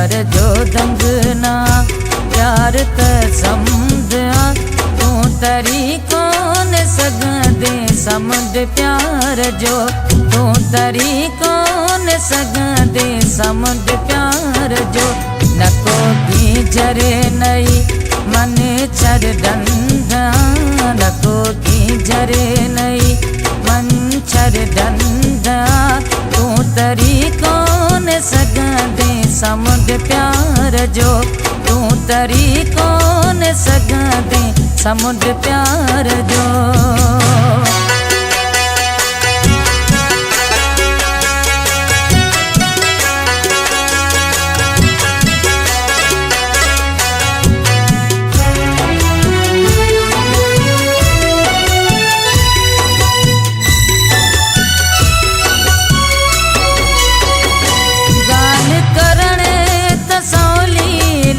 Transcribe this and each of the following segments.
प्यार जो दंग ना प्यार त समझा तू तरी कौन सगदे समुंड प्यार जो तू तरी कौन सगदे समुंड प्यार जो न कोई जरे नई मन छर डंडा न कोई जरे नई मन छर डंडा तू तरी कौन सगदे समुंड प्यार जो तू तरी कौन सगदे समुंड प्यार जो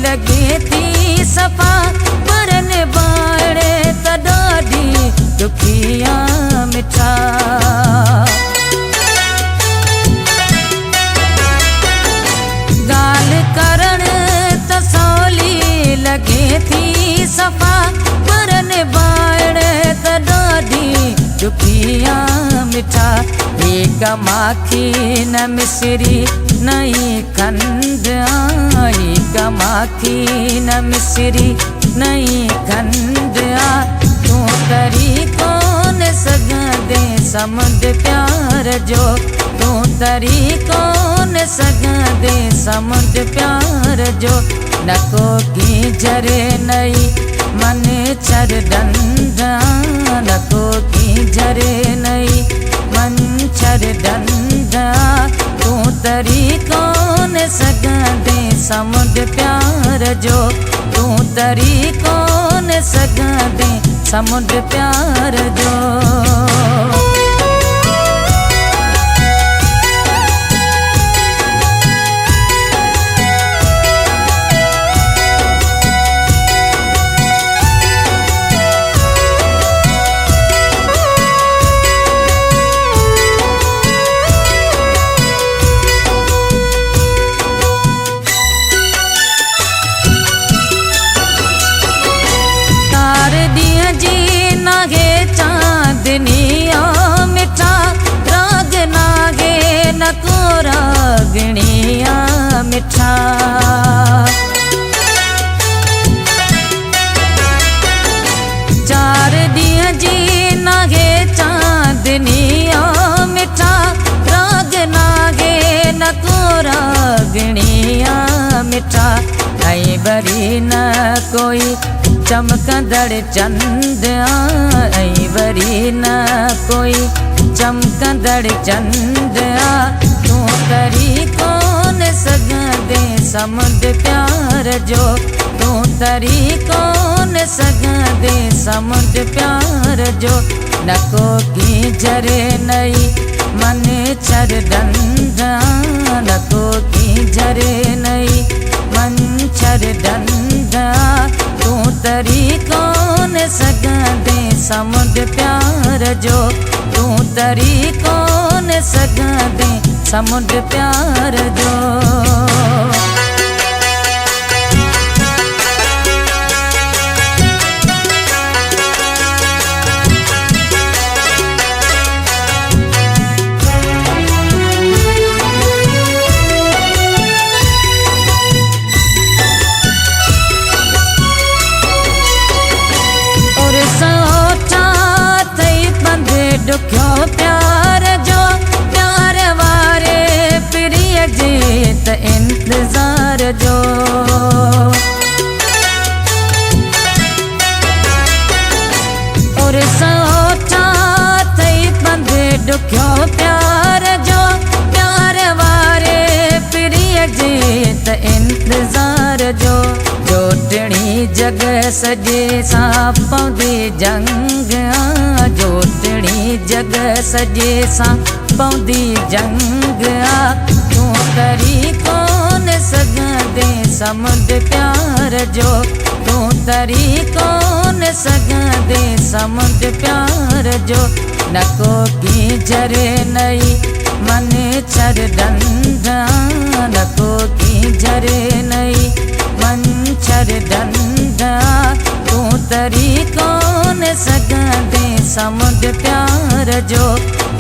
लगे थी सफा परन बाड़े तडाडी दुखिया मिठा गाल करण तसौली लगे थी सफा परन बाड़े तडाडी दुखिया मिठा एक माखी न मिसरी नई खंड आई कमाखी न मिसरी नई खंड आ तू तरी कौन सगदे समुंड प्यार जो तू तरी कौन सगदे समुंड प्यार जो न कोई जरे नई मन छर डंडा न कोई जरे नई मन छर डंडा तू तरी कौन सगदे समुंड प्यार जो तू तरी कौन सगदे समुंड प्यार जो चांदनिया मिठा राग नागे न को रागणिया मिठा चार दिया जी नागे चांदनिया मिठा राग नागे न को रागणिया मिठा आई बरी न कोई चमकंदड़ चंद आई वरी न कोई चमकंदड़ चंद तू तरी कौन सगदे समुंड प्यार जो तू तरी कौन सगदे समुंड प्यार जो न कोई जरे नई मन छर डंडा न कोई जरे नई मन छर डंडा तू तरी कौन सगदे समुंड प्यार जो तू तरी कौन सगदे समुंड प्यार जो दुखियो प्यार जो प्यार वारे प्रिय जीत इंतजार जो और सोचा थई बंदे दुखियो प्यार जो प्यार वारे प्रिय जीत इंतजार जो जोटणी जग सजे सा पौंदी जंग जोटणी जग सजे सा पौंदी जंग तू तरी कौन सगदे समुंड प्यार जो तू तरी कौन सगदे समुंड प्यार जो न कोई जरे नई मन चर डंडा न को की जरे नहीं मन चर डंडा तू तरी कौन सगंदे समुंड प्यार जो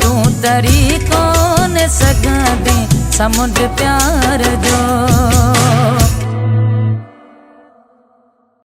तू तरी कौन सगंदे समुंड प्यार जो।